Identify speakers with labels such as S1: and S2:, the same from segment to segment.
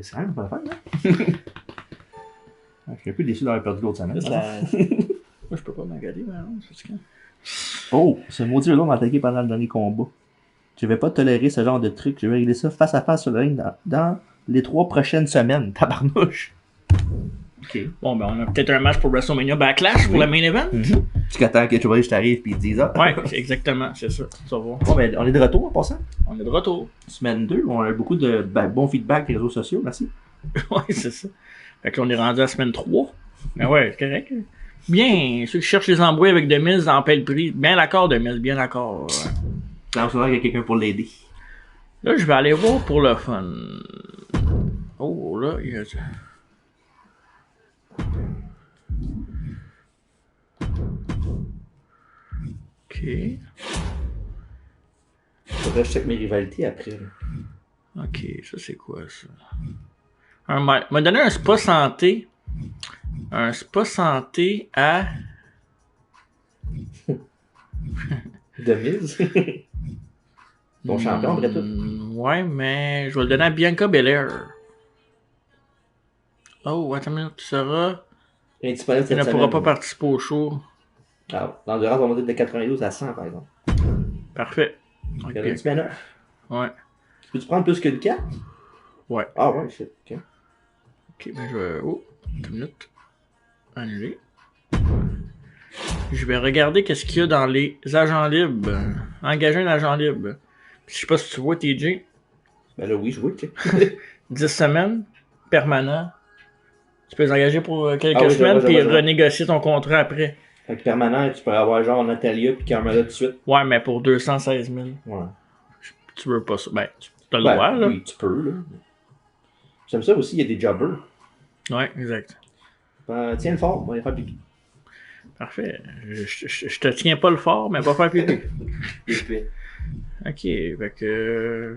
S1: c'est quand même pas le fun, hein? Je suis un peu déçu d'avoir perdu l'autre semaine.
S2: Moi, je peux pas m'agaler, mais non, c'est que...
S1: Oh, ce maudit Riddle m'a attaqué pendant le dernier combat. Je vais pas tolérer ce genre de truc. Je vais régler ça face à face sur le ring dans les 3 prochaines semaines. Tabarnouche. Ok.
S2: Bon, ben, on a peut-être un match pour WrestleMania Backlash pour le main event.
S1: Tu qu'attends que Triple H t'arrive et ils te disent ça.
S2: Ouais, exactement, c'est ça. Ça va.
S1: Bon, ben, on est de retour en passant.
S2: On est de retour.
S1: Semaine 2, on a eu beaucoup de bons feedback des réseaux sociaux. Merci.
S2: Ouais, c'est ça. Fait que là, on est rendu à la semaine 3. Ben ouais, c'est correct. Bien, ceux qui cherchent les embrouilles avec Demise en paie le prix. Bien d'accord, Demise, bien d'accord.
S1: Là, on se qu'il y a quelqu'un pour l'aider.
S2: Là, je vais aller voir pour le fun. Oh, là, il y a... Ok.
S1: Faudrait que je check mes rivalités après. Là.
S2: Ok, ça c'est quoi ça? M'a donné un spa santé. Un spa santé à...
S1: De mise. Ton champion, après tout.
S2: Ouais, mais je vais le donner à Bianca Belair. Oh, attends une minute, tu seras...
S1: Indisponible
S2: Elle
S1: cette
S2: ne pourra
S1: semaine.
S2: pas participer au show.
S1: Alors, l'endurance va monter de 92 à 100, par exemple.
S2: Parfait.
S1: Il y a une semaine.
S2: Ouais.
S1: Peux-tu prendre plus qu'une carte?
S2: Ouais.
S1: Ah ouais, shit. Ok.
S2: Ok, mais je vais... Oh, une minute. Annuler. Je vais regarder qu'est-ce qu'il y a dans les agents libres. Engager un agent libre. Je sais pas si tu vois, TJ.
S1: Ben là, oui, je vois, tu sais.
S2: 10 semaines, permanent. Tu peux les engager pour quelques
S1: Ah oui,
S2: semaines, puis
S1: je vois.
S2: renégocier ton contrat après.
S1: Fait que permanent, tu peux avoir genre Natalia puis Carmela tout de suite.
S2: Ouais, mais pour 216 000.
S1: Ouais.
S2: Tu veux pas ça. Ben, tu as le droit, là.
S1: Oui, tu peux, là. J'aime ça aussi, il y a des jobbers.
S2: Ouais, exact.
S1: Ben, tiens le fort, on va aller faire pipi.
S2: Parfait. Je te tiens pas le fort, mais va faire pipi.
S1: Épais.
S2: Ok, fait que...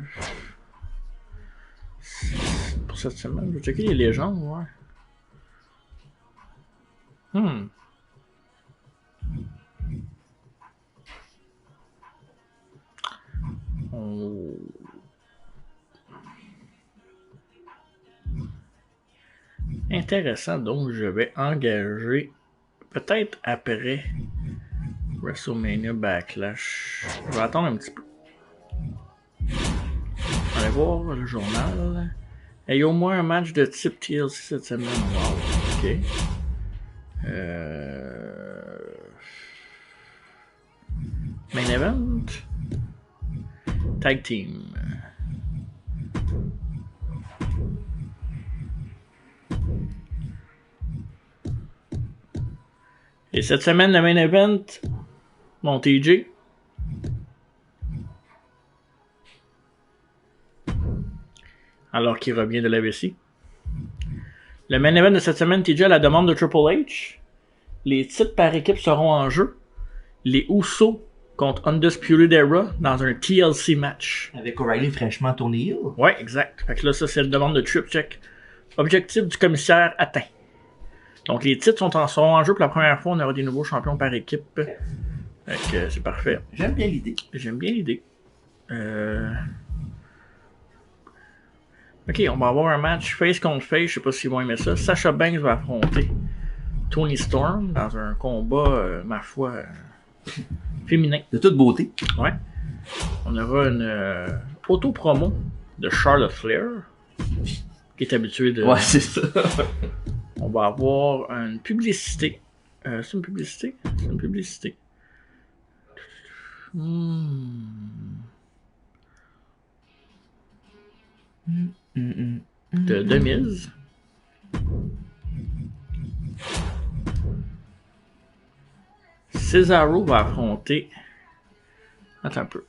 S2: Pour cette semaine, je vais checker les légendes, ouais. Oh. Intéressant, donc je vais engager peut-être après WrestleMania Backlash. Je vais attendre un petit peu. On va aller voir le journal. Il y a au moins un match de type TLC cette semaine. Wow, ok. Main event. Tag team. Et cette semaine, le main event, mon TJ. Alors qu'il revient de l'AVC. Le main event de cette semaine, TJ, à la demande de Triple H. Les titres par équipe seront en jeu. Les Usos contre Undisputed Era dans un TLC match.
S1: Avec O'Reilly fraîchement tourné heel.
S2: Ouais, exact. Fait que là, ça, c'est la demande de Triple Check. Objectif du commissaire atteint. Donc, les titres seront en jeu pour la première fois. On aura des nouveaux champions par équipe. Fait que c'est parfait.
S1: J'aime bien l'idée.
S2: J'aime bien l'idée. Ok, on va avoir un match face contre face. Je sais pas s'ils vont aimer ça. Sasha Banks va affronter Tony Storm dans un combat, ma foi, féminin.
S1: De toute beauté.
S2: Ouais. On aura une auto-promo de Charlotte Flair, qui est habituée de...
S1: Ouais, c'est ça.
S2: On va avoir une publicité. C'est une publicité? C'est une publicité. De Demise. Cesaro va affronter... Attends un peu.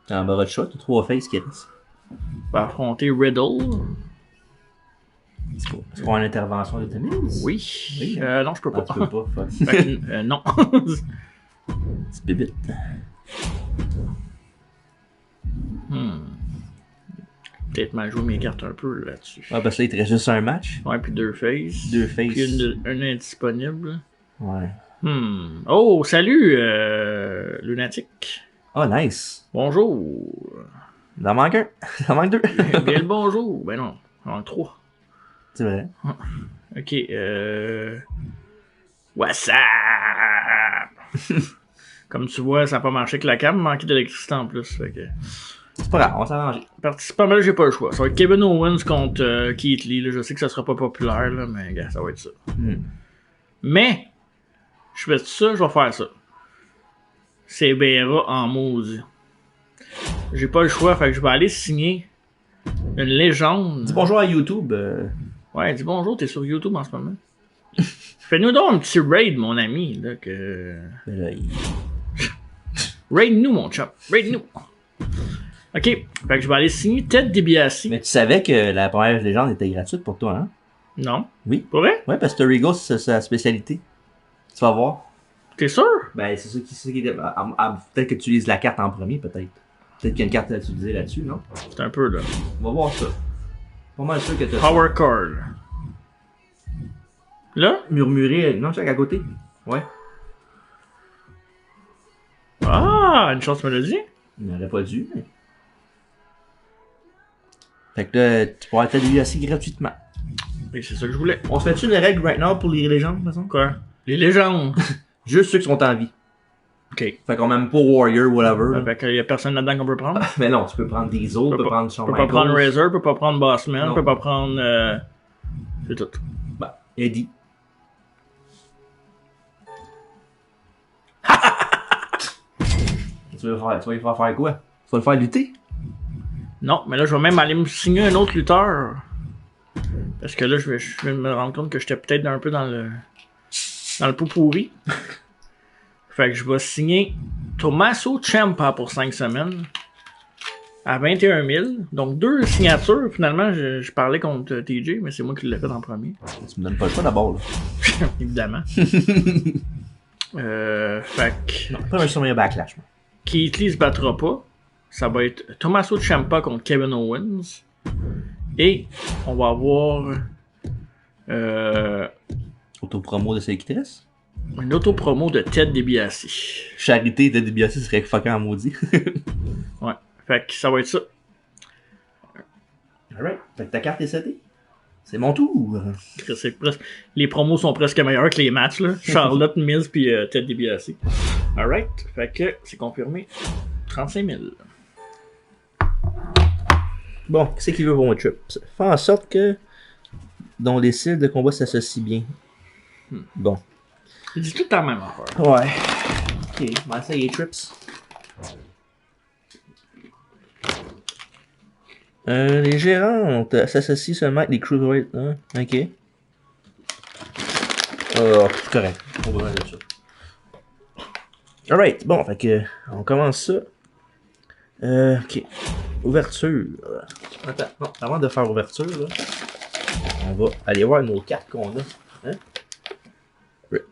S1: En bas de shot, 3 faces qui restent.
S2: Va affronter Riddle.
S1: C'est pour une intervention de Demise?
S2: Oui. Non, je peux pas.
S1: Ah, tu peux pas, fuck.
S2: Fait que, non.
S1: C'est bébite.
S2: Peut-être mal jouer mes cartes un peu là-dessus.
S1: Ah, parce que là, il te reste juste un match.
S2: Ouais, puis 2 faces.
S1: 2 faces.
S2: Puis une indisponible.
S1: Ouais.
S2: Oh, salut, Lunatic.
S1: Oh, nice.
S2: Bonjour.
S1: Il en manque un. Il en manque deux.
S2: Bien le bonjour. Ben non, il en manque 3.
S1: C'est vrai.
S2: Ok, What's up? Comme tu vois, ça n'a pas marché avec la cam, manquait d'électricité en plus. Fait que...
S1: C'est pas grave, on va s'arranger.
S2: Participant, mais là, j'ai pas le choix. Ça va être Kevin Owens contre Keith Lee. Là. Je sais que ça sera pas populaire, là, mais gars, ça va être ça. Mais, je fais ça, je vais faire ça. C'est Béra en maudit. J'ai pas le choix, fait que je vais aller signer une légende.
S1: Dis bonjour à YouTube.
S2: Ouais, dis bonjour, t'es sur YouTube en ce moment. Fais-nous donc un petit raid, mon ami. Là, que...
S1: Ben là,
S2: Raid-nous, mon chum. Raid-nous. Ok, fait que je vais aller signer Ted DiBiase.
S1: Mais tu savais que la première légende était gratuite pour toi, hein?
S2: Non.
S1: Oui.
S2: Pour vrai?
S1: Ouais, parce que Rigo, c'est sa spécialité. Tu vas voir.
S2: T'es sûr?
S1: Ben, c'est ça qui est... peut-être que tu lises la carte en premier, peut-être. Peut-être qu'il y a une carte à utiliser là-dessus, non?
S2: C'est un peu, là.
S1: On va voir ça. Pas mal sûr que t'as...
S2: Power card. Là?
S1: Murmurer... Non, check à côté. Ouais.
S2: Ah, une chance mélodie?
S1: Il n'aurait pas dû, mais... Fait que là, tu pourras être assez gratuitement.
S2: Oui, c'est ça que je voulais.
S1: On se fait-tu une règle right now pour les légendes, de toute façon?
S2: Quoi? Les légendes.
S1: Juste ceux qui sont en vie.
S2: Ok.
S1: Fait qu'on même pas Warrior, whatever.
S2: Fait qu'il y a personne là-dedans qu'on peut prendre?
S1: Mais non, tu peux prendre Diesel, tu peux prendre Shawn
S2: peut pas
S1: Michaels.
S2: prendre Razor, peut pas prendre Bossman,
S1: Non.
S2: peut pas prendre... C'est tout.
S1: Bah, Eddie. Tu vas lui faire quoi? Tu vas le faire lutter?
S2: Non, mais là, je vais même aller me signer un autre lutteur. Parce que là, je vais me rendre compte que j'étais peut-être un peu dans le pot pourri. Fait que je vais signer Tommaso Ciampa pour 5 semaines. À 21 000. Donc, 2 signatures. Finalement, je parlais contre TJ, mais c'est moi qui l'ai fait en premier.
S1: Tu me donnes pas le choix d'abord, là.
S2: Évidemment. Fait que...
S1: Non, pas un surveillant backlash, moi.
S2: Keith Lee se battra pas. Ça va être Tommaso Ciampa contre Kevin Owens. Et on va avoir
S1: Autopromo de sélectrice.
S2: une auto-promo de Ted DiBiase.
S1: Charité de DiBiase serait fucking en maudit.
S2: Ouais. Fait que ça va être ça.
S1: Alright. Fait que ta carte est setée. C'est mon tour.
S2: C'est presque... Les promos sont presque meilleurs que les matchs, là. Charlotte, Miz puis Ted DiBiase. Alright. Fait que c'est confirmé. 35 000.
S1: Bon, qu'est-ce qu'il veut pour mon trip? Faire en sorte que dont les styles de combat s'associent bien. Bon.
S2: Il dit tout la même affaire.
S1: Ouais. Ok, on va essayer trips. Les gérantes s'associent seulement avec les cruiserweight, hein? Ok. Oh, c'est correct. Pas besoin de ça. Alright, bon, fait que on commence ça. Ok. Ouverture. Attends, non, avant de faire ouverture, là, on va aller voir nos cartes qu'on a. Hein?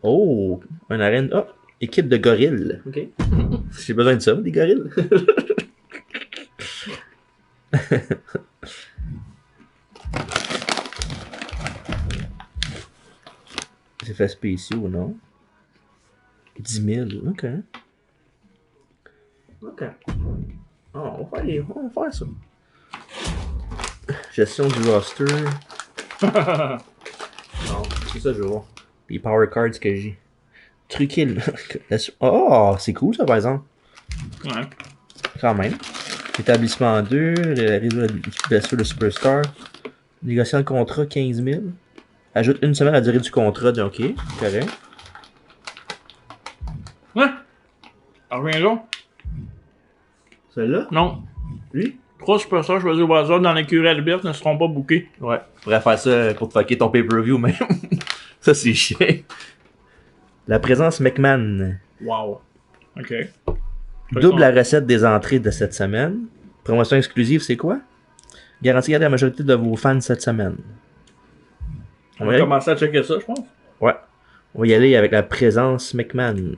S1: Oh, un arène. Oh, équipe de gorilles. Ok. J'ai besoin de ça, des gorilles. C'est fait spéciaux, non? 10 000, ok. Ok. Oh, on va faire ça. Gestion du roster. Non, c'est ça que je veux voir. Les power cards que j'ai. Truquer le... Oh, c'est cool ça par exemple.
S2: Ouais.
S1: Quand même. Établissement 2, le réseau de le Superstar. Négociant le contrat 15 000. Ajoute une semaine à la durée du contrat. Ok, correct.
S2: Ouais. Reviens là.
S1: Celui-là?
S2: Non.
S1: Lui?
S2: 3 superstars choisis au hasard dans l'écurie Albert ne seront pas bookés.
S1: Ouais. Tu pourrais faire ça pour te fucker ton pay-per-view même. Ça c'est chiant. La présence McMahon.
S2: Wow. Ok.
S1: Double la recette des entrées de cette semaine. Promotion exclusive, c'est quoi? Garantie à la majorité de vos fans cette semaine.
S2: On va commencer à checker ça, je pense.
S1: Ouais. On va y aller avec la présence McMahon.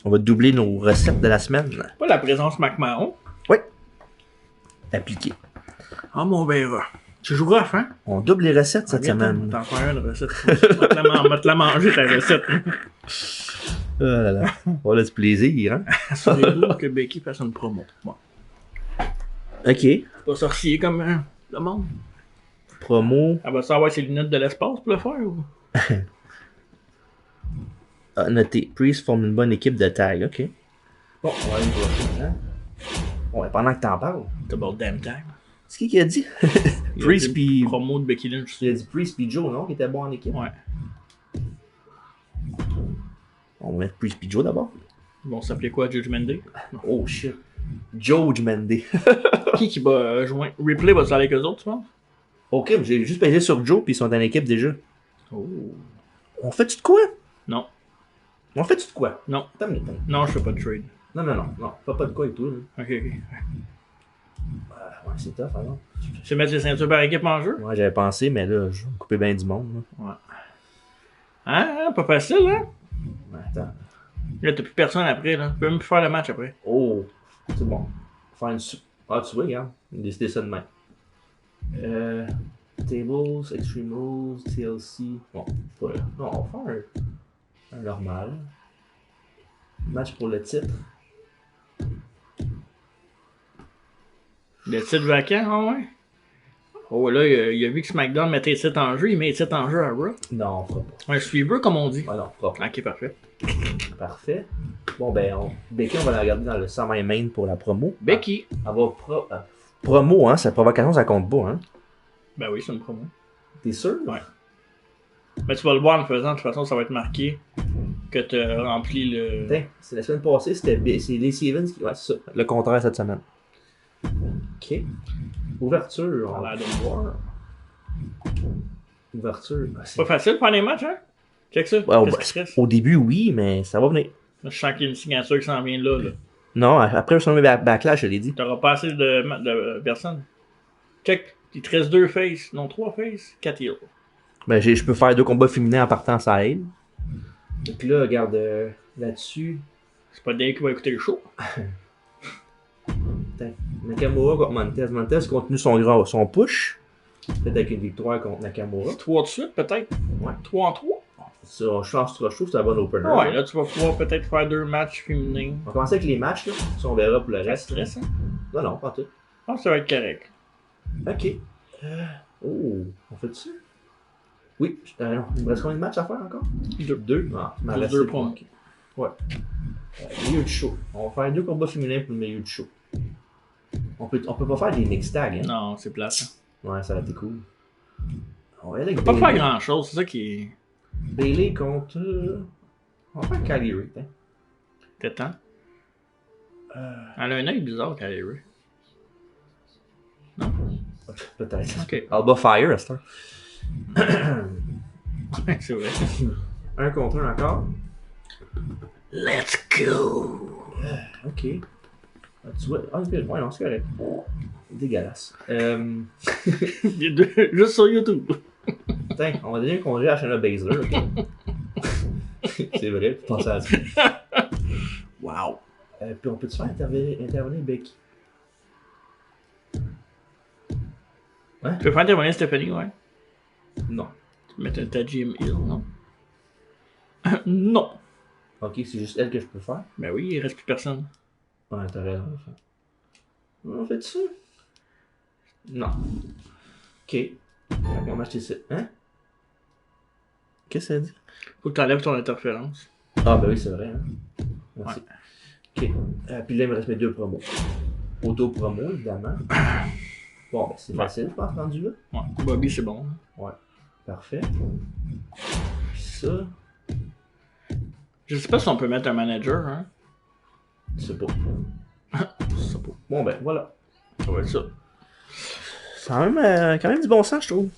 S1: On va doubler nos recettes de la semaine.
S2: Pas la présence McMahon.
S1: Oui. Appliqué.
S2: Ah, mon verre. Tu joues rough, hein?
S1: On double les recettes cette semaine.
S2: T'en fais une recette. On va te la manger, ta recette.
S1: Oh là là. On a du plaisir, hein?
S2: Assurez-vous que Becky fasse une promo. Bon.
S1: Ok.
S2: Pas sorcier comme le monde.
S1: Promo.
S2: Elle va savoir ses lunettes de l'espace pour le faire ou?
S1: Ah, noté. Priest forme une bonne équipe de tag. Ok. Bon, on va aller voir. Hein? Ouais, pendant que t'en parles.
S2: C'est about damn time.
S1: C'est qui a dit?
S2: Il a
S1: Priest
S2: dit
S1: pis.
S2: promo de Becky Lynch.
S1: Il a dit Priest pis Joe, non? Qui était bon en équipe.
S2: Ouais.
S1: On va mettre Priest pis Joe d'abord.
S2: Ils vont s'appeler quoi, Judgment Day?
S1: Oh shit. Joe Mendy.
S2: Qui va joindre? Ripley va s'aller avec eux autres, tu penses?
S1: Ok, mais j'ai juste pesé sur Joe pis ils sont en équipe déjà.
S2: Oh.
S1: On fait-tu de quoi?
S2: Non.
S1: On fait-tu de quoi?
S2: Non.
S1: Attends une minute.
S2: Non, je fais pas de trade.
S1: Non. Fais pas de quoi avec toi, là.
S2: Ok.
S1: Ouais, c'est tough, alors.
S2: Tu veux mettre les ceintures par équipe en jeu?
S1: Ouais, j'avais pensé, mais là, je vais me couper bien du monde, là.
S2: Ouais. Hein? Pas facile, hein?
S1: Ouais, attends.
S2: Là, t'as plus personne après, là. Tu peux même plus faire le match après.
S1: Oh, c'est bon. Faire une Ah, tu vois, regarde. On a décidé ça de même. Tables, Extreme Rules, TLC. Bon, pas... Non, on va faire un normal. Match pour le titre.
S2: Le titre vacant, ah ouais? Oh là, il a vu que SmackDown mettait les titres en jeu, il met les titres en jeu à Raw.
S1: Non, on fera pas.
S2: Un suiveur, comme on dit.
S1: Ouais, non, on fera pas.
S2: Ok, parfait.
S1: Parfait. Bon, ben, Becky, on va la regarder dans le 120 main pour la promo.
S2: Becky.
S1: Elle va promo, hein, sa provocation, ça compte pas, hein.
S2: Ben oui, c'est une promo.
S1: T'es sûr?
S2: Ouais. Mais tu vas le voir en le faisant, de toute façon, ça va être marqué que tu as rempli le.
S1: Tiens, c'est la semaine passée, c'est Lacey Evans qui. Ouais, c'est ça. Le contraire cette semaine. Ok. Ouverture.
S2: On a l'air de le voir.
S1: Ouverture.
S2: C'est pas facile de faire les matchs, hein? Check ça.
S1: Ouais,
S2: Qu'est-ce qui se reste?
S1: au début, oui, mais ça va venir.
S2: Je sens qu'il y a une signature qui s'en vient là.
S1: Non, après le backlash, je l'ai dit.
S2: T'auras pas assez de personnes. Check. Il te reste 2 faces. Non, 3 faces. 4 heals.
S1: Ben, je peux faire 2 combats féminins en partant, ça aide. Et puis là, regarde, là-dessus.
S2: C'est pas Dave qui va écouter le show.
S1: Nakamura contre Montez. Montez continue son push. Peut-être avec une victoire contre Nakamura.
S2: 3 de suite, peut-être.
S1: Ouais.
S2: 3 en 3.
S1: Ça, je trouve que c'est un bon opener.
S2: Ouais, là, tu vas pouvoir peut-être faire 2 matchs féminins.
S1: On va commencer avec les matchs, là. Ça, on verra pour le
S2: C'est
S1: reste.
S2: stressant.
S1: Non, pas tout.
S2: Je pense que ça va être correct.
S1: Ok. Oh, on fait ça? Oui. Non, il me reste combien de matchs à faire encore?
S2: 2.
S1: Ah,
S2: Plus 2 promos.
S1: Okay. Ouais. Milieu de show. On va faire 2 combats féminins pour le milieu de show. On peut pas faire des mix tags, hein?
S2: Non, c'est plate. Hein.
S1: Ouais, ça va être cool. On va aller avec
S2: On peut pas
S1: Bayley.
S2: faire grand chose, c'est ça qui est.
S1: Bayley contre. On va faire Kylie Ray, hein?
S2: T'es temps. Elle a un œil bizarre, Kylie Ray. Non?
S1: Peut-être.
S2: Ok.
S1: Alba Fire, à ce temps.
S2: Ouais, c'est vrai.
S1: 1 contre 1 encore.
S2: Let's go!
S1: Ok. Ah, tu vois. Ah, ok, ouais, non, c'est correct. Dégueulasse.
S2: Les deux, juste sur YouTube.
S1: Tiens, on va donner un congé à Shayna Baszler, ok? C'est vrai, pour penser à ça.
S2: Wow.
S1: Puis on peut-tu faire intervenir Becky? Ouais?
S2: Tu peux faire intervenir Stephanie, ouais.
S1: Non.
S2: Tu peux mettre ta Jim Hill, non? Non.
S1: Ok, c'est juste elle que je peux faire?
S2: Ben oui, il reste plus personne.
S1: Ouais, t'as raison. On fait ça? Non. Ok. On va acheter ça. Hein? Qu'est-ce que ça dit?
S2: Faut que t'enlèves ton interférence.
S1: Ah, ben oui, c'est vrai. Hein? Merci. Ok. Puis là, il me reste mes 2 promos. Auto-promo, évidemment. Bon, ben c'est facile, je pense, rendu là.
S2: Ouais. Bobby, c'est bon.
S1: Ouais. Parfait. Puis ça,
S2: Je sais pas si on peut mettre un manager, hein.
S1: c'est pas.
S2: Je sais pas.
S1: Bon, ben voilà.
S2: Ça va être ça.
S1: C'est quand même du bon sens, je trouve.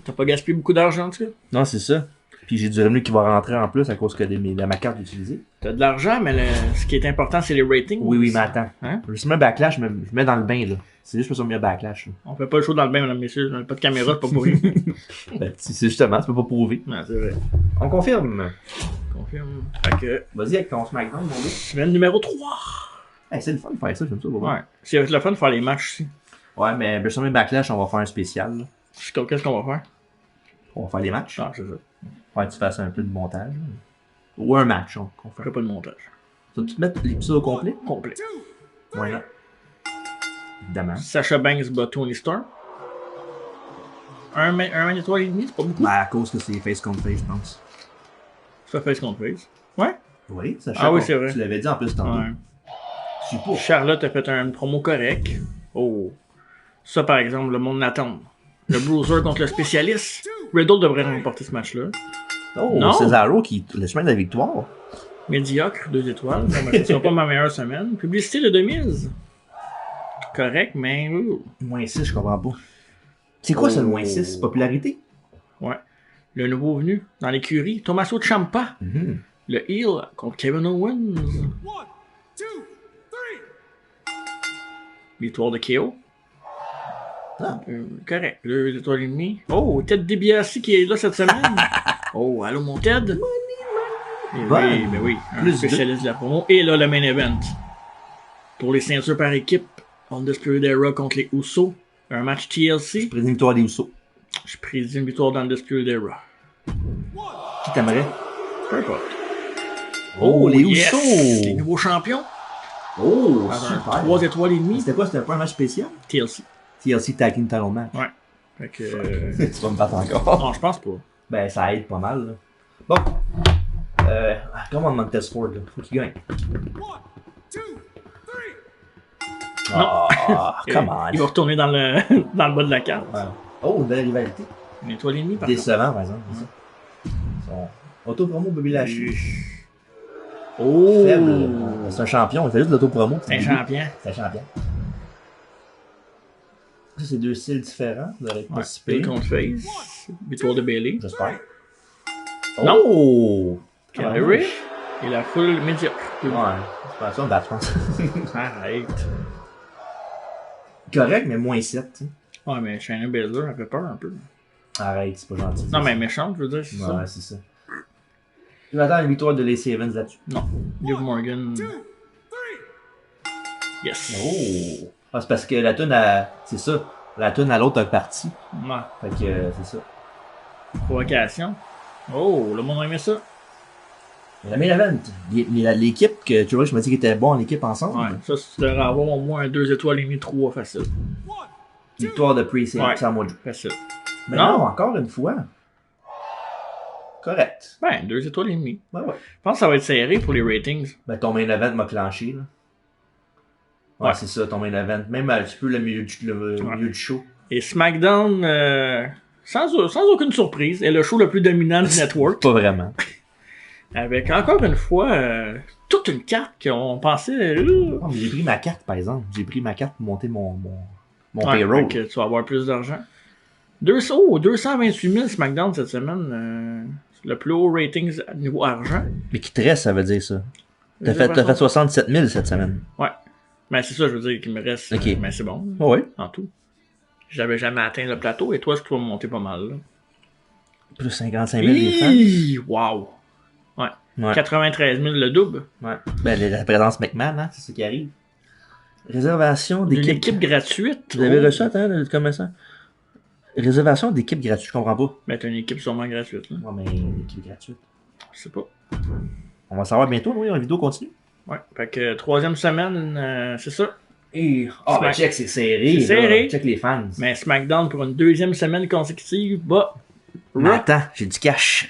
S2: T'as pas gaspillé beaucoup d'argent, en tout cas?
S1: Non, c'est ça. Puis j'ai du revenu qui va rentrer en plus à cause que de ma carte utilisée.
S2: T'as de l'argent, mais ce qui est important, c'est les ratings.
S1: Oui, mais attends.
S2: Hein?
S1: Je mets un backlash, je mets dans le bain, là. C'est juste parce qu'on met un backlash. Là.
S2: On fait pas le show dans le bain, mesdames, messieurs. On a pas de caméra, c'est pas pour rien.
S1: Ben, c'est justement, tu peux pas prouver.
S2: Non, c'est vrai.
S1: On confirme.
S2: Confirme. Fait que,
S1: Vas-y avec ton SmackDown, mon gars.
S2: semaine numéro 3.
S1: Hey, c'est le fun de faire ça, j'aime ça.
S2: Ouais. C'est le fun de faire les matchs aussi.
S1: Ouais, mais WrestleMania Backlash, on va faire un spécial. Là.
S2: Qu'est-ce qu'on va faire?
S1: On va faire les matchs.
S2: Ah, c'est ça.
S1: Ouais, tu fasses un peu de montage. Là. Ou un match, qu'on
S2: Je
S1: fait.
S2: ferai pas de montage.
S1: Tu vas te mettre l'épisode au complet?
S2: Complet.
S1: Ouais, là. Évidemment.
S2: Sasha Banks bat Tony Storm. Un étoile et demi, c'est pas beaucoup.
S1: Ben, à cause que c'est face contre face, je pense.
S2: Ça fait ce qu'on fait. Ouais.
S1: Oui, Sacha.
S2: Ah oui, c'est vrai.
S1: Tu l'avais dit en plus tantôt.
S2: Ouais.
S1: Je suis pas.
S2: Charlotte a fait un promo correct. Oh. Ça, par exemple, le monde l'attend. Le Bruiser contre le spécialiste. Riddle devrait remporter ce match-là.
S1: Oh,
S2: Non.
S1: Cesaro qui le chemin de la victoire.
S2: Médiocre, 2 étoiles. Bon, ben, ce sera pas ma meilleure semaine. Publicité de Demise. Correct, mais...
S1: Moins 6, je comprends pas. C'est quoi ce moins 6? Popularité?
S2: Ouais. Le nouveau venu dans l'écurie, Tommaso Ciampa.
S1: Mm-hmm.
S2: Le heel contre Kevin Owens.
S3: 1, 2, 3.
S2: Victoire de KO.
S1: Ah.
S2: Correct. 2 étoiles et demie. Oh, Ted DiBiase qui est là cette semaine. Oh, allô mon Ted. Eh
S1: Bon.
S2: oui, ben oui. Un
S1: Plus
S2: spécialiste de la promo. Et là, le main event. Pour les ceintures par équipe, Undisputed Era contre les Usos. Un match TLC.
S1: Président victoire des Usos.
S2: Je prédis une victoire d'Undisputed Era.
S1: Qui t'aimerait?
S2: Peu importe.
S1: Oh, les
S2: yes!
S1: Usos!
S2: Les nouveaux champions.
S1: Oh,
S2: Avec un
S1: super!
S2: 3 étoiles et demie.
S1: C'était quoi? C'était pas un match spécial?
S2: TLC.
S1: TLC Tag Team Title Match.
S2: Ouais. Fait que...
S1: Tu vas me battre encore.
S2: non, je pense pas.
S1: Ben, ça aide pas mal, là. Bon. Comment on manque Test Ford, là? Faut qu'il gagne.
S3: 1, 2, 3.
S1: Ah, come on.
S2: Il va retourner dans le, dans le bas de la carte.
S1: Ouais. Oh, une belle rivalité.
S2: Une étoile et demie, par contre.
S1: Décevant, par exemple. c'est ça. Son auto-promo Bobby Lashley.
S2: Oh!
S1: Faible. C'est un champion, il fait juste de l'auto-promo.
S2: C'est un champion.
S1: C'est un champion. Ça, c'est deux styles différents. Vous aurez pas
S2: Ouais.
S1: si
S2: Bill
S1: pire.
S2: contre Face. Victoire de Bailey.
S1: J'espère.
S2: Non.
S1: Oh!
S2: Kyrie. Et la foule médiocre.
S1: Ouais, c'est pas ça, on bat, je pense.
S2: Arrête.
S1: Correct, mais moins 7.
S2: Ouais, mais Shayna Baszler, elle fait peur un peu.
S1: Arrête, c'est pas gentil.
S2: Non, mais méchante, je veux dire, c'est ça.
S1: Ouais, c'est ça. Je m'attends à une victoire de Lacey Evans là-dessus.
S2: Non. Liv Morgan.
S3: 2, 3.
S2: Yes.
S1: Oh! Ah, c'est parce que la toune c'est ça. La toune à l'autre partie.
S2: Ouais.
S1: Fait que c'est ça.
S2: Provocation. Oh, le monde a aimé ça.
S1: Mais la main event, l'équipe que tu vois, je me dis qu'ils étaient bons en équipe ensemble.
S2: Ouais. Ça, tu devrais avoir au moins un 2 étoiles et demie, 3 facile.
S3: 1,
S1: Victoire de Priest et
S2: Ouais.
S1: Samoa Joe.
S2: Facile.
S1: Mais
S2: Non.
S1: non, encore une fois. Correct.
S2: Ben, 2 étoiles et demie.
S1: Ouais, ouais.
S2: Je pense que ça va être serré pour les ratings.
S1: Ben, ton main event m'a clenché, là. Ouais,
S2: Ouais.
S1: c'est ça, ton main event. Même un petit peu le milieu du show.
S2: Et SmackDown, sans aucune surprise, est le show le plus dominant du network.
S1: Pas vraiment.
S2: Avec encore une fois toute une carte qu'on pensait.
S1: Oh, mais j'ai pris ma carte, par exemple. J'ai pris ma carte pour monter mon
S2: Ouais,
S1: payroll.
S2: fait que tu vas avoir plus d'argent. 228 000 SmackDown cette semaine. Le plus haut ratings niveau argent.
S1: Mais qui te reste, ça veut dire ça. T'as
S2: Réservation.
S1: fait 67 000 cette semaine.
S2: Ouais. Mais c'est ça, je veux dire, qu'il me reste.
S1: Ok.
S2: Mais c'est bon,
S1: Oh, oui.
S2: en tout. J'avais jamais atteint le plateau et toi, je dois monter pas mal. Là.
S1: Plus 55 000 des fans.
S2: Hi! Wow! Ouais.
S1: Ouais.
S2: 93 000 le double.
S1: Ouais. Ben, la présence McMahon, hein, c'est ce qui arrive. Réservation
S2: Une
S1: d'équipe.
S2: équipe gratuite.
S1: Vous avez
S2: Oh.
S1: reçu, attends, comment ça? Réservation d'équipe gratuite, je comprends pas.
S2: Ben, t'as une équipe sûrement gratuite. Là.
S1: Ouais, mais une équipe gratuite.
S2: Je sais pas.
S1: On va savoir bientôt, oui, la vidéo continue.
S2: Ouais. Fait que troisième semaine, c'est ça.
S1: Et. Ah, ben,
S2: Smack-
S1: check, c'est serré.
S2: C'est
S1: là.
S2: serré.
S1: Check les fans.
S2: Mais SmackDown pour une deuxième semaine consécutive, bah.
S1: Mais attends, j'ai du cash.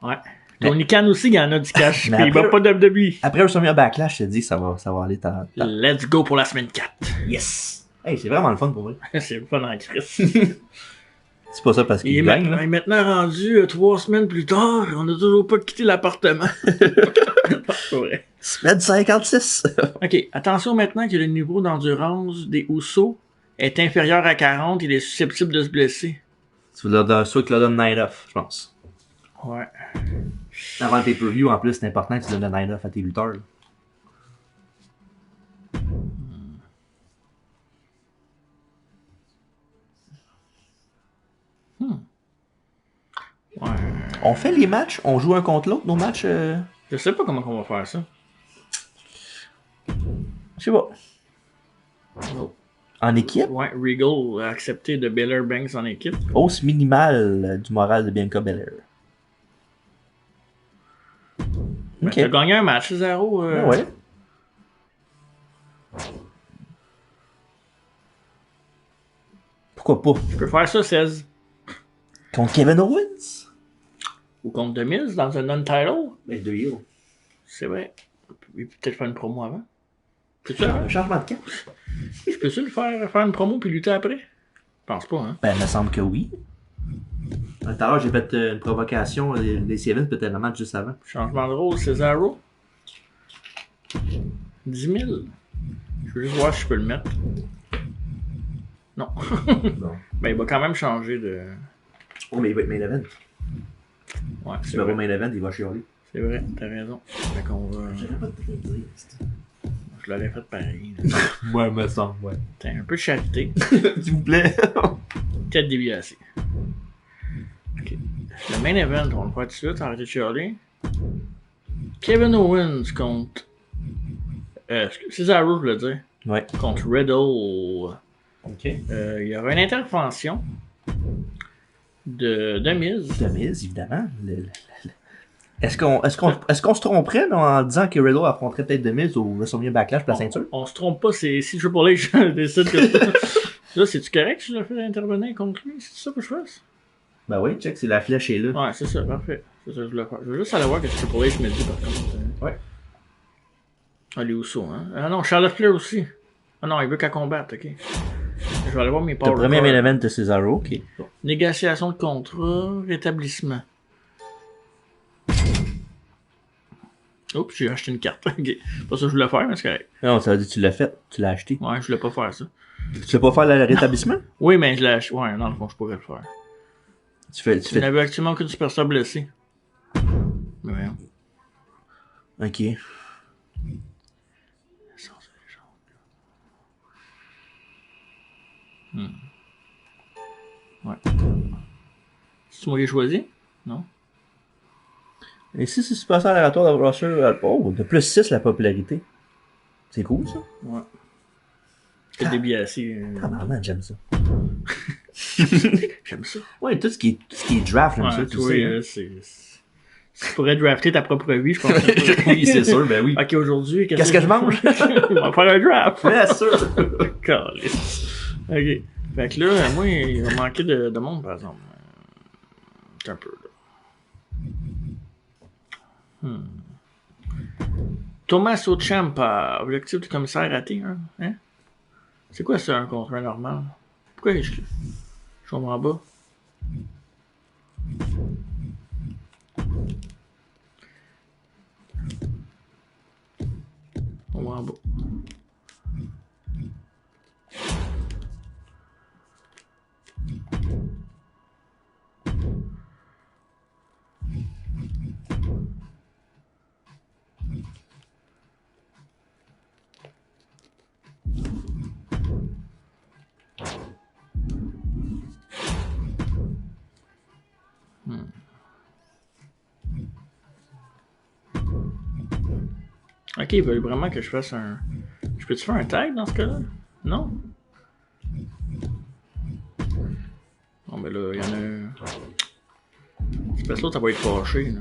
S2: Ouais. Tony Khan aussi, il y en a du cash.
S1: Mais
S2: Puis il va
S1: après-
S2: pas WWE.
S1: Après le premier backlash, je te dis, ça va aller ta.
S2: Let's go pour la semaine 4.
S1: Yes! Hey, c'est vraiment le fun pour vrai.
S2: C'est le fun en Chris.
S1: C'est pas ça parce
S2: Il est
S1: qu'il gagne, là.
S2: maintenant rendu 3 semaines plus tard, on a toujours pas quitté l'appartement. C'est vrai.
S1: Spread 56!
S2: Ok, attention maintenant que le niveau d'endurance des Usos est inférieur à 40, il est susceptible de se blesser.
S1: Tu veux soit que tu leur donnes night off, je pense.
S2: Ouais.
S1: Avant le pay-per-view, en plus, c'est important que tu donnes le night off à tes lutteurs. là.
S2: Ouais.
S1: On fait les matchs, on joue un contre l'autre, nos matchs.
S2: Je sais pas comment on va faire ça.
S1: Je sais pas. En équipe,
S2: Ouais, Regal a accepté de Baylor Banks en équipe.
S1: hausse minimale du moral de Bianca Belair.
S2: Ben,
S1: Ok.
S2: t'as gagné un match, 0.
S1: Ouais. Pourquoi pas?
S2: Je peux faire ça 16.
S1: Contre Kevin Owens?
S2: Ou contre The Miz dans un non-title.
S1: Ben, deux heels.
S2: C'est vrai. Il peut peut-être faire une promo avant. Peux-tu le faire?
S1: Un changement de camp?
S2: Je peux-tu le faire une promo puis lutter après? Je pense pas, hein.
S1: Ben, il me semble que oui. Tout à l'heure, j'ai fait une provocation des Sevens, peut-être le match juste avant.
S2: Changement de rôle, Cesaro. 10 000. Je veux juste voir si je peux le mettre. Non.
S1: Non.
S2: Ben, il va quand même changer de...
S1: Oh, mais il va être main event.
S2: Ouais,
S1: Si
S2: c'est
S1: il va
S2: vrai.
S1: au main event, il va chialer.
S2: C'est vrai, t'as raison. Fait qu'on va...
S1: J'aurais pas de triste.
S2: Je l'aurais fait pareil. là.
S1: Ouais, me semble, ouais.
S2: T'as un peu de charité.
S1: S'il vous plaît.
S2: Peut-être déviassé. Ok. Le main event, on va le faire tout de suite, arrêtez de chialer. Kevin Owens contre... Cesaro, je voulais dire.
S1: Ouais.
S2: Contre Riddle.
S1: Ok.
S2: Il y aura une intervention de Miz.
S1: The Miz, évidemment. Est-ce qu'on se tromperait en disant que Riddle affronterait peut-être The Miz au WrestleMania Backlash pour la ceinture?
S2: On se trompe pas, c'est si Triple H décide que... Là, c'est-tu correct si je le fais intervenir contre lui? C'est ça que je fasse?
S1: Ben oui, check, c'est la flèche est là.
S2: Ouais, c'est ça, parfait. C'est ça que je voulais faire. Je veux juste aller voir ce que Triple H me dit, par contre.
S1: Ouais.
S2: Ah, les Usos, hein? Ah non, Charlotte Flair aussi. Ah non, il veut qu'elle combatte, ok. Je vais aller voir mes
S1: Le
S2: power
S1: premier
S2: cards.
S1: main event de Cesaro, ok. Bon.
S2: Négociation de contrat, rétablissement. Oups, j'ai acheté une carte. Ok. Pas ça que je voulais faire, mais c'est correct.
S1: Non, ça veut dire que tu l'as fait, tu l'as acheté.
S2: Ouais, je voulais pas faire ça.
S1: Tu veux pas faire le rétablissement?
S2: Oui, mais je l'ai acheté. Ouais, dans le fond, je pourrais le faire.
S1: Tu fais.
S2: Il n'avait actuellement aucune superstar blessée. Mais voyons.
S1: Ok.
S2: Ouais. C'est moi qui ai choisi? Non?
S1: Et si c'est super aléatoire de roster, oh, de plus 6 la popularité. C'est cool ça?
S2: Ouais. C'est débiassé.
S1: Ah, man, j'aime ça.
S2: J'aime ça.
S1: Ouais, tout ce qui est draft, j'aime
S2: Ouais,
S1: ça, tu
S2: toi,
S1: sais. Hein.
S2: Si tu pourrais drafter ta propre vie, je pense que
S1: Oui, c'est sûr, ben oui.
S2: Ok, aujourd'hui,
S1: Qu'est-ce que je mange?
S2: On va faire un draft.
S1: Bien sûr.
S2: Calisse. Ok. Fait que là, moi, il va manquer de monde, par exemple. Un peu, là. Tommaso Ciampa, objectif du commissaire raté, hein? C'est quoi ça, un contre un normal? Pourquoi je tombe en bas? On va en bas. Ok, ils veulent vraiment que je fasse un... Je peux-tu faire un tag dans ce cas-là? Non? Bon, ben là, il y en a un... C'est parce que l'autre, ça va être fâché, là.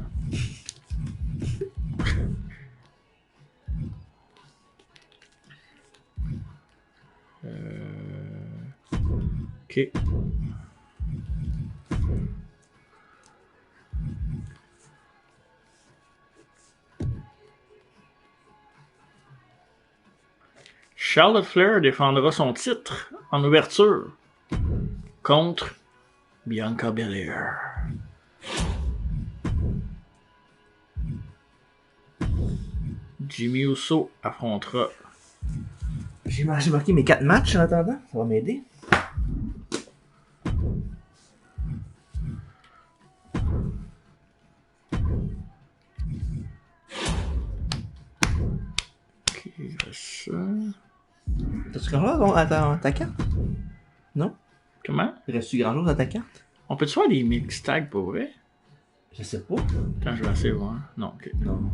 S2: Ok. Charlotte Flair défendra son titre en ouverture contre Bianca Belair. Jimmy Uso affrontera.
S1: J'ai marqué mes 4 matchs en attendant, ça va m'aider.
S2: Ok, il reste ça.
S1: T'as-tu grand-chose à ta carte? Non?
S2: Comment?
S1: Reste-tu grand-chose à ta carte?
S2: On peut-tu faire des mix tags pour vrai?
S1: Je sais pas.
S2: Attends, je vais essayer de voir. Non, ok.
S1: Non.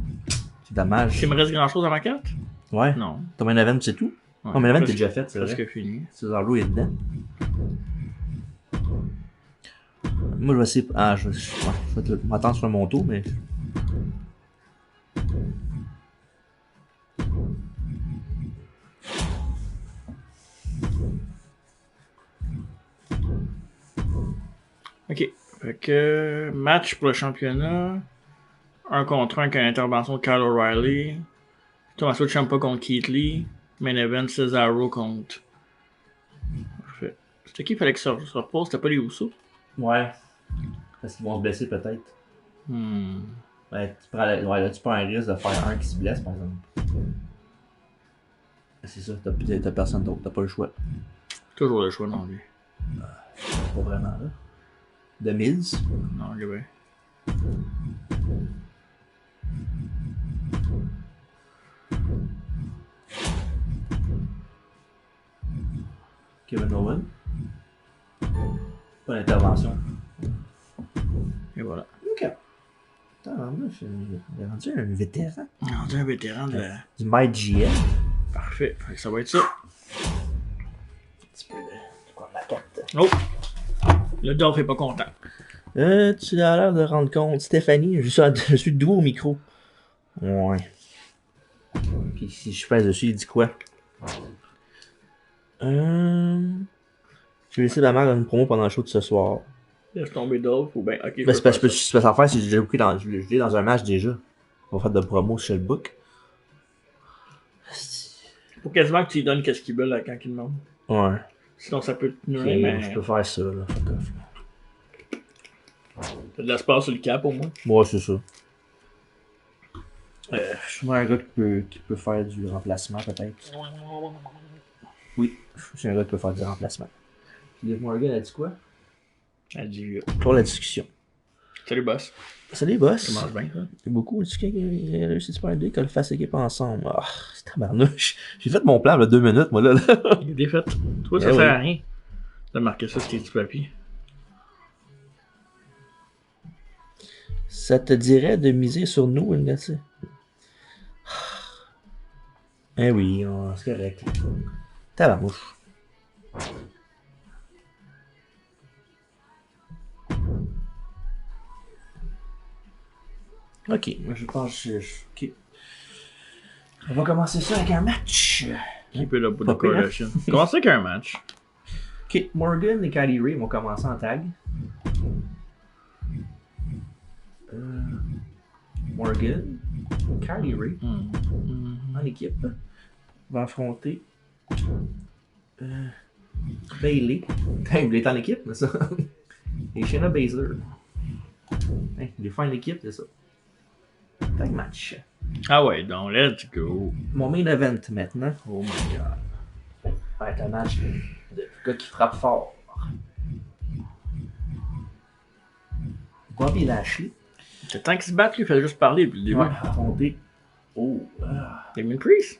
S1: C'est dommage.
S2: Il me reste grand chose dans ma carte?
S1: Ouais.
S2: Non.
S1: Ton main event, c'est tout?
S2: Ouais,
S1: Ton main event,
S2: presque-
S1: t'es déjà fait, c'est vrai.
S2: Presque fini.
S1: Cesaro est dedans. Moi, je vais essayer. Ah, je vais m'attendre sur mon tour, mais.
S2: Ok. Fait que match pour le championnat. 1 contre 1 avec une intervention de Kyle O'Reilly. Tommaso Ciampa contre Keith Lee. Main event Cesaro contre. Parfait. C'était qui il fallait que ça se repose? C'était pas les Usos?
S1: Ouais. Parce qu'ils vont se blesser peut-être.
S2: Hmm.
S1: Ouais, ouais, là, tu prends un risque de faire un qui se blesse, par exemple. C'est ça, t'as personne d'autre, t'as pas le choix.
S2: Toujours le choix, non, lui.
S1: Pas vraiment, là. De Miz.
S2: Non, lui, ben.
S1: Kevin Owen. Pas d'intervention.
S2: Et voilà.
S1: Ok. Attends, moi, j'ai rendu un vétéran.
S2: On est un vétéran de.
S1: Du MyGM.
S2: Parfait. Fait que ça va être ça.
S1: Un petit peu de quoi, ma carte.
S2: Oh! Le Dolph est pas content.
S1: Tu as l'air de rendre compte. Stéphanie, je suis doux au micro. Ouais. Ok, si je pèse dessus, il dit quoi? Je vais laisser ma mère dans une promo pendant le show de ce soir.
S2: Laisse tomber Dolph ou ben. Ok.
S1: Ben, c'est parce que je peux s'en faire si j'ai déjà pris je l'ai dans un match déjà. On va faire de promo chez le book.
S2: Faut quasiment que tu lui donnes qu'est-ce qu'ils veulent quand ils demandent.
S1: Ouais.
S2: Sinon, ça peut te
S1: Ok,
S2: nuire, mais.
S1: je peux faire ça, là. Fuck off.
S2: T'as de l'espace sur le cap au moins.
S1: Ouais, c'est ça. Je suis un gars qui peut faire du remplacement, peut-être. Oui, je suis un gars qui peut faire du remplacement. Liv Morgan a dit quoi?
S2: Elle dit
S1: Pour la discussion.
S2: salut boss.
S1: Salut, boss.
S2: Ça mange bien, ça.
S1: C'est beaucoup dit qu'il a réussi de faire deux qu'on le fasse équipe ensemble. Ah, c'est tabarnouche. J'ai fait mon plan, là, 2 minutes, moi, là.
S2: Il est défaite. Toi, ça
S1: Eh
S2: sert
S1: oui.
S2: à rien de marquer ça sur tes petits papiers.
S1: Ça te dirait de miser sur nous, Ignacy? Eh oui, c'est correct. Tabarnouche. Ok, moi je pense que ok. On va commencer ça avec un match.
S2: Keep it up with
S1: Pas
S2: the
S1: pire, hein?
S2: coalition. Commencez avec un match.
S1: Ok, Morgan et Kylie Ray vont commencer en tag. Morgan, Kylie Ray, en équipe, va affronter Bayley. Hey, il est en équipe, mais ça. Et Shayna Baszler. Hey, il est fait en équipe, c'est ça. Tag match.
S2: Ah ouais, donc let's go.
S1: Mon main event maintenant.
S2: Oh my god.
S1: Va être un match de gars qui frappe fort. Bobby Lashley.
S2: C'est temps qu'il se batte, lui, il fallait juste parler depuis le début.
S1: Ouais, affronter. Oh.
S2: Damien Priest.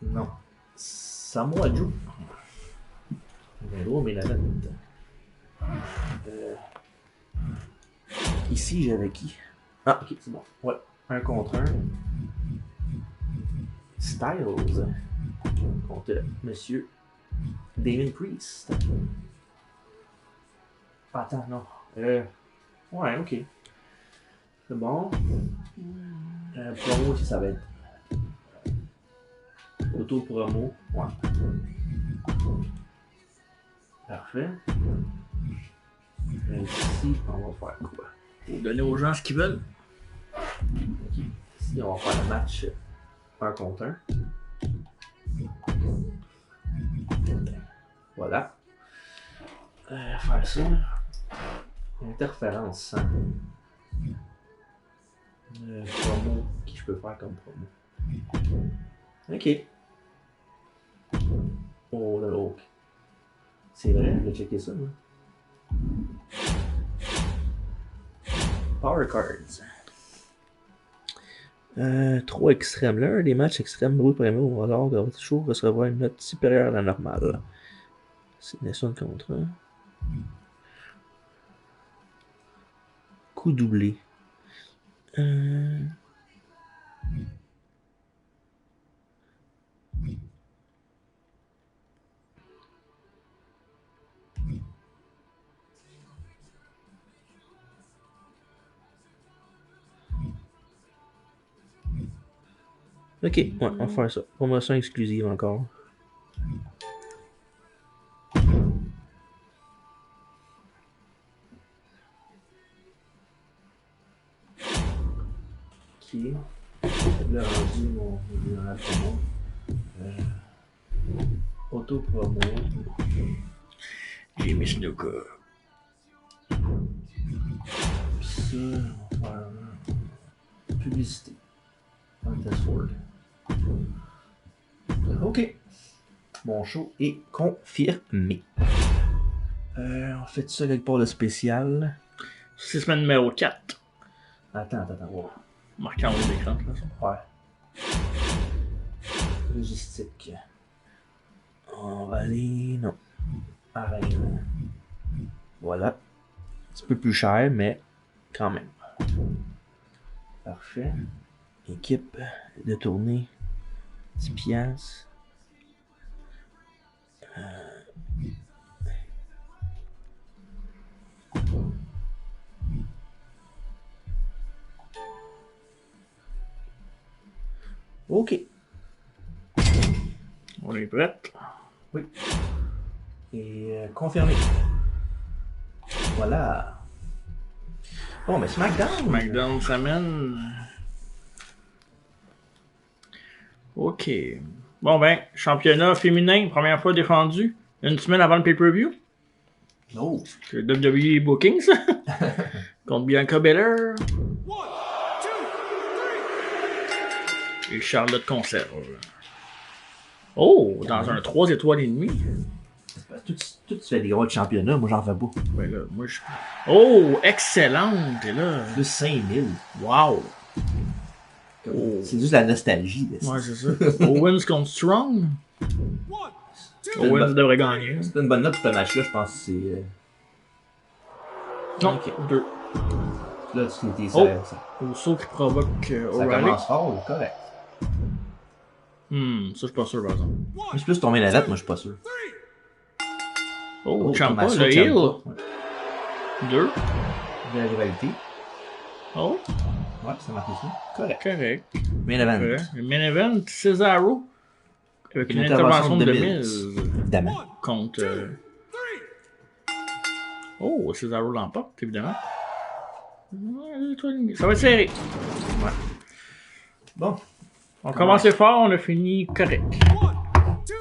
S1: Non. Samoa Joe. Un gros main event. Ici, j'avais qui? Ah, ok, c'est bon. Ouais. 1 contre 1. Styles. Contre Monsieur Damien Priest. Attends, non. Ouais, ok. C'est bon. Promo aussi, ça va être. Auto-promo. Ouais. Parfait. Ici, on va faire quoi?
S2: Pour donner aux gens ce qu'ils veulent.
S1: Ok. Ici, on va faire le match 1 contre 1. Voilà. Faire ça. Interférence. Hein? Promo. Qui je peux faire comme promo? Ok. Oh là là. Ok. C'est vrai, je vais checker ça. Moi. Power Cards. 3 extrêmes. L'un des matchs extrêmes Louis Premier au hasard de votre show recevra une note supérieure à la normale. C'est une nation de contrat. Coup doublé. Ok, ouais, on va faire ça. Promotion exclusive encore. ici. Là, rendu mon journal promo. Auto-promo.
S2: Jimmy Snuka.
S1: Puis ça, on va faire publicité. Fantasword. Ok. Mon show est confirmé. On fait ça quelque part de spécial.
S2: C'est semaine numéro 4.
S1: Attends, wow.
S2: Marqué en haut de l'écran, de toute façon.
S1: Ouais. Logistique. On va aller. Non. Arène. Voilà. Un petit peu plus cher, mais quand même. Parfait. Équipe de tournée. 10 piastres. Ok.
S2: On est prêt.
S1: Oui. Et confirmé. Voilà. Bon, mais SmackDown.
S2: SmackDown s'amène. Ok. Bon ben, championnat féminin, première fois défendu. Une semaine avant le pay-per-view.
S1: Oh.
S2: C'est WWE Booking, ça. Contre Bianca Belair.
S3: 1, 2, 3.
S2: Et Charlotte conserve. Oh, dans un 3 étoiles et demie.
S1: Tout tu fais des gros championnats, moi j'en fais pas.
S2: Ouais, là, moi, je... Oh, excellente. Et là.
S1: Plus 5000.
S2: Wow.
S1: C'est juste la nostalgie. Là.
S2: Ouais, c'est ça. Owens contre Strong.
S3: 1, 2.
S2: Owens devrait gagner.
S1: C'est une bonne note pour ce match-là, je pense que c'est.
S2: Non,
S1: Ok.
S2: 2.
S1: Là, tu t'es
S2: Oh.
S1: ça
S2: Uso qui provoque O'Reilly.
S1: commence fort, correct.
S2: Ça, je suis pas sûr, par exemple.
S1: Moi, c'est plus tomber la lettre, moi, je suis pas sûr.
S3: 3.
S2: Oh, Ciampa,
S1: Tommaso
S2: le
S1: Ciampa.
S2: heel.
S1: Ouais.
S2: 2.
S1: De la rivalité.
S2: Oh,
S1: Ouais, ça marche aussi. Correct.
S2: correct.
S1: Main event.
S2: Le main event, Cesaro. Avec une intervention de Miz.
S1: Évidemment.
S2: Contre.
S3: 2, 3.
S2: Oh, Cesaro l'emporte, évidemment. Ça va être serré.
S1: Ouais. Bon.
S2: On commençait fort, on a fini correct.
S3: 1, 2,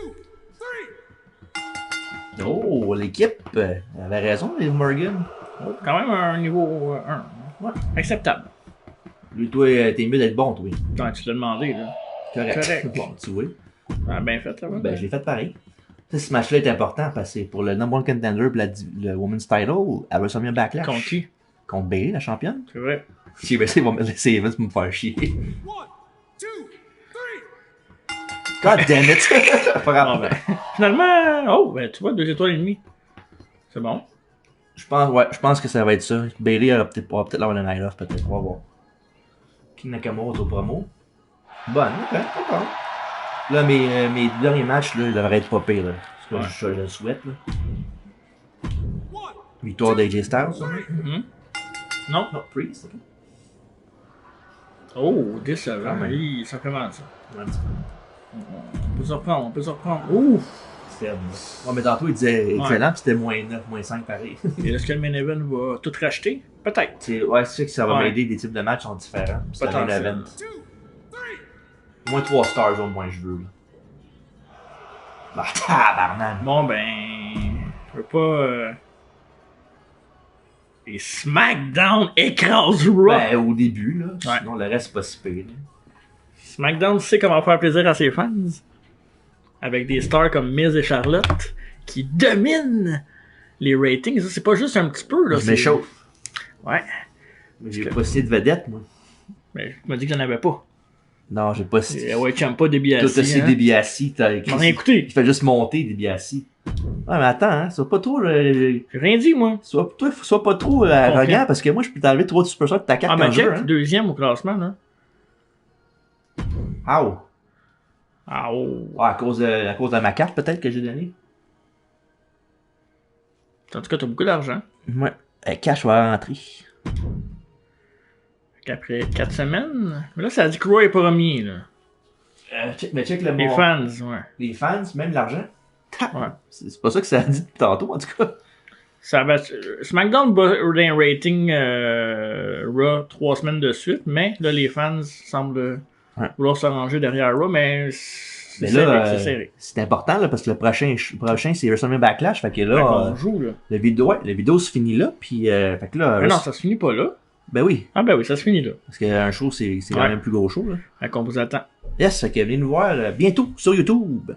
S3: 3.
S1: Oh, l'équipe avait raison, Liv Morgan.
S2: Oh, quand même un niveau 1.
S1: Ouais.
S2: Acceptable.
S1: Lui, toi, t'es mieux d'être bon, toi.
S2: Quand tu l'as demandé, là.
S1: Correct.
S2: Correct.
S1: Bon, tu vois.
S2: Ah, bien fait, ça va.
S1: Ben, j'ai fait pareil. Tu sais, ce match-là est important parce que c'est pour le number one contender pour le Women's Title à WrestleMania Backlash.
S2: Contre qui?
S1: Contre Bayley, la championne.
S2: C'est vrai.
S1: Si, ben, ils vont me laisser Evans me faire chier.
S3: 1, 2, 3.
S1: God damn it! Pas
S2: Bon,
S1: grave.
S2: ben, finalement, oh, ben, tu vois, 2 étoiles et demie. C'est bon.
S1: Je pense que ça va être ça. Bayley aura peut-être l'avoir le night off, peut-être. On va voir. King Nakamura au promo. Bonne, ok, d'accord. Là, mes derniers matchs, là, ils devraient être popés, là. Parce que je le souhaite, là.
S3: 1,
S1: Victoire d'AJ Styles, ça.
S2: Non.
S1: Non, Priest, ok.
S2: Oh, décevant,
S1: Ah,
S2: mais il ça fait mal, ça.
S1: Un petit peu.
S2: On peut se reprendre, on peut se reprendre. Ouf!
S1: Faible. Ouais, mais tantôt, il disait excellent, puis c'était moins 9, moins 5 pareil.
S2: Et est-ce que le main event va tout racheter? Peut-être.
S1: C'est sûr que ça va m'aider, des types de matchs sont différents. C'est un main
S2: Potentiel.
S1: event.
S3: 2, 3.
S1: Moins 3 stars, au moins, je veux, là. Bah, tabarnak!
S2: Bon, ben. Je veux pas. Et SmackDown écrase Raw.
S1: Ben, au début, là.
S2: Ouais.
S1: Sinon, le reste, c'est pas si pire, là.
S2: SmackDown sait comment faire plaisir à ses fans. Avec des stars comme Miz et Charlotte qui dominent les ratings. Ça, c'est pas juste un petit peu, là.
S1: Je m'échauffe.
S2: Ouais.
S1: Mais j'ai pas signé de vedette, moi.
S2: Mais je me dis que j'en avais pas.
S1: Non, j'ai pas signé.
S2: Et ouais, Ciampa,
S1: Tout
S2: DiBiase.
S1: aussi DiBiase, t'as écrit.
S2: M'en ai écouté.
S1: Il fait juste monter DiBiase. Ouais, mais attends, hein, sois pas trop.
S2: J'ai rien dit, moi.
S1: Sois pas trop arrogant parce que moi, je peux t'enlever 3 superstars de ta carte
S2: Ah,
S1: quand
S2: ben,
S1: je veux.
S2: check,
S1: Hein.
S2: deuxième au classement, là.
S1: Ah,
S2: Ah, oh.
S1: à cause de ma carte, peut-être, que j'ai donnée.
S2: En tout cas, t'as beaucoup d'argent.
S1: Ouais. Cash va rentrer.
S2: Après 4 semaines. Mais là, ça dit que Raw est premier, là.
S1: Check le
S2: Les
S1: mot.
S2: fans, ouais.
S1: Les fans, même l'argent.
S2: Ouais.
S1: C'est pas ça que ça a dit tantôt, en tout cas.
S2: SmackDown bat d'un rating Raw 3 semaines de suite, mais là, les fans semblent vouloir s'arranger derrière Raw, mais c'est serré.
S1: C'est important là, parce que le prochain c'est WrestleMania Backlash, fait que là,
S2: on joue, là.
S1: la vidéo se finit là, puis fait que là.
S2: Mais non, ça se finit pas là.
S1: Ben oui.
S2: Ah ben oui, ça se finit là.
S1: Parce qu'un show, c'est quand même un plus gros show là.
S2: Fait qu'on vous attend.
S1: Yes, fait que venez nous voir bientôt sur YouTube.